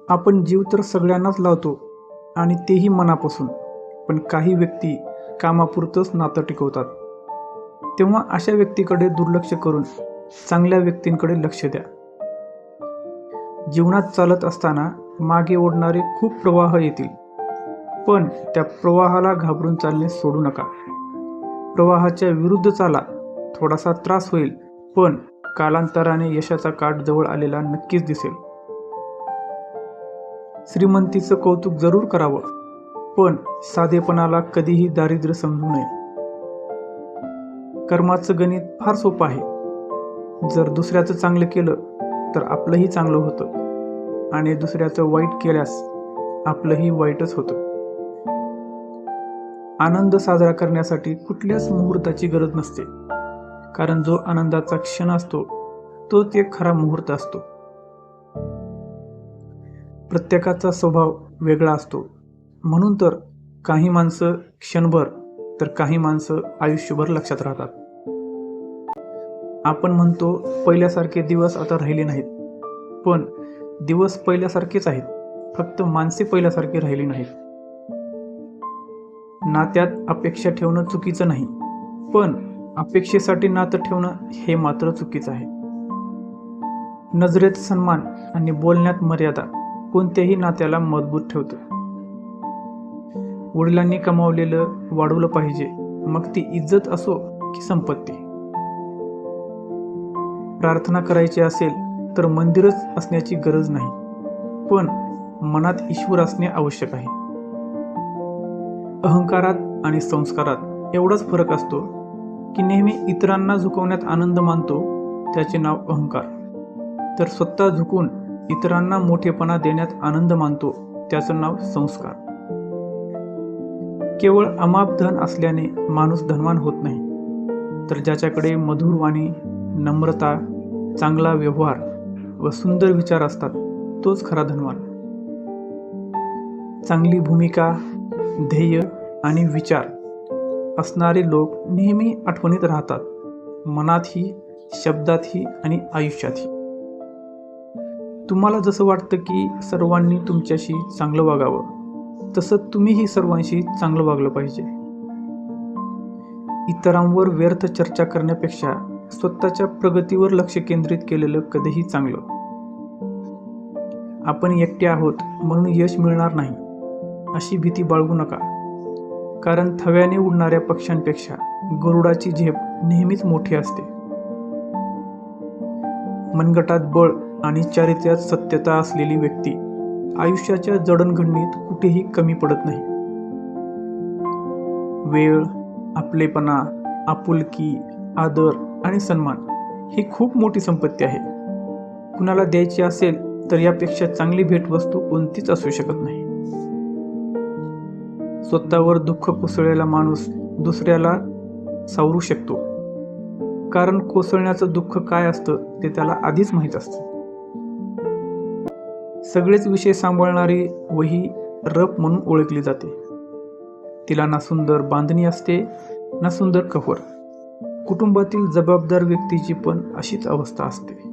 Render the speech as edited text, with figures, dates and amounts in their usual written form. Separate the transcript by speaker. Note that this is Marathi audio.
Speaker 1: आपण जीव तर सगळ्यांनाच लावतो आणि तेही मनापासून, पण काही व्यक्ती कामापुरतंच नातं टिकवतात. तेव्हा अशा व्यक्तीकडे दुर्लक्ष करून चांगल्या व्यक्तींकडे लक्ष द्या. जीवनात चालत असताना मागे ओढणारे खूप प्रवाह येतील, पण त्या प्रवाहाला घाबरून चालणे सोडू नका. प्रवाहाच्या विरुद्ध चाला. थोडासा त्रास होईल, पण कालांतराने यशाचा काठ जवळ आलेला नक्कीच दिसेल. श्रीमंतीचं कौतुक जरूर करावं, पण साधेपणाला कधीही दारिद्र्य समजू नये. कर्माचं गणित फार सोपं आहे. जर दुसऱ्याचं चांगलं केलं तर आपलंही चांगलं होतं, आणि दुसऱ्याचं वाईट केल्यास आपलंही वाईटच होतं. आनंद साजरा करण्यासाठी कुठल्याच मुहूर्ताची गरज नसते, कारण जो आनंदाचा क्षण असतो तोच एक खरा मुहूर्त असतो. प्रत्येकाचा स्वभाव वेगळा असतो, म्हणून तर काही माणसं क्षणभर तर काही माणसं आयुष्यभर लक्षात राहतात. आपण म्हणतो पहिल्यासारखे दिवस आता राहिले नाहीत, पण दिवस पहिल्यासारखेच आहेत, फक्त माणसे पहिल्यासारखे राहिली नाहीत. नात्यात अपेक्षा ठेवणं चुकीचं नाही, पण अपेक्षेसाठी नातं ठेवणं हे मात्र चुकीचं आहे. नजरेत सन्मान आणि बोलण्यात मर्यादा कोणत्याही नात्याला मजबूत ठेवतं. वडिलांनी कमावलेलं वाढवलं पाहिजे, मग ती इज्जत असो की संपत्ती. प्रार्थना करायची असेल तर मंदिरच असण्याची गरज नाही, पण मनात ईश्वर असणे आवश्यक आहे. अहंकारात आणि संस्कारात एवढाच फरक असतो की नेहमी इतरांना झुकवण्यात आनंद मानतो त्याचे नाव अहंकार, तर स्वतः झुकून इतरांना मोठेपणा देण्यात आनंद मानतो त्याचं नाव संस्कार. केवळ अमाप धन असल्याने माणूस धनवान होत नाही, तर ज्याच्याकडे मधुर वाणी, नम्रता, चांगला व्यवहार व सुंदर विचार असतात तोच खरा धनवान. चांगली भूमिका, ध्येय आणि विचार असणारे लोक नेहमी आठवणीत राहतात, मनातही, शब्दातही आणि आयुष्यातही. तुम्हाला जसं वाटतं की सर्वांनी तुमच्याशी चांगलं वागावं, तसं तुम्हीही सर्वांशी चांगलं वागलं पाहिजे. इतरांवर व्यर्थ चर्चा करण्यापेक्षा स्वतःच्या प्रगतीवर लक्ष केंद्रित केलेलं कधीही चांगलं. आपण एकटे आहोत म्हणून यश मिळणार नाही अशी भीती बाळगू नका, कारण थव्याने उडणाऱ्या पक्ष्यांपेक्षा गरुडाची झेप नेहमीच मोठी असते. मनगटात बळ आणि चारित्र्यात सत्यता असलेली व्यक्ती आयुष्याच्या जडणघडणीत कुठेही कमी पडत नाही. वेळ, आपलेपणा, आपुलकी, आदर आणि सन्मान ही खूप मोठी संपत्ती आहे. कुणाला द्यायची असेल तर यापेक्षा चांगली भेटवस्तू कोणतीच असू शकत नाही. स्वतःवर दुःख कोसळलेला माणूस दुसऱ्याला सावरू शकतो, कारण कोसळण्याचं दुःख काय असतं ते त्याला आधीच माहीत असतं. सगळेच विषय सांभाळणारी वही रफ म्हणून ओळखली जाते. तिला ना सुंदर बांधणी असते ना सुंदर कव्हर. कुटुंबातील जबाबदार व्यक्तीची पण अशीच अवस्था असते.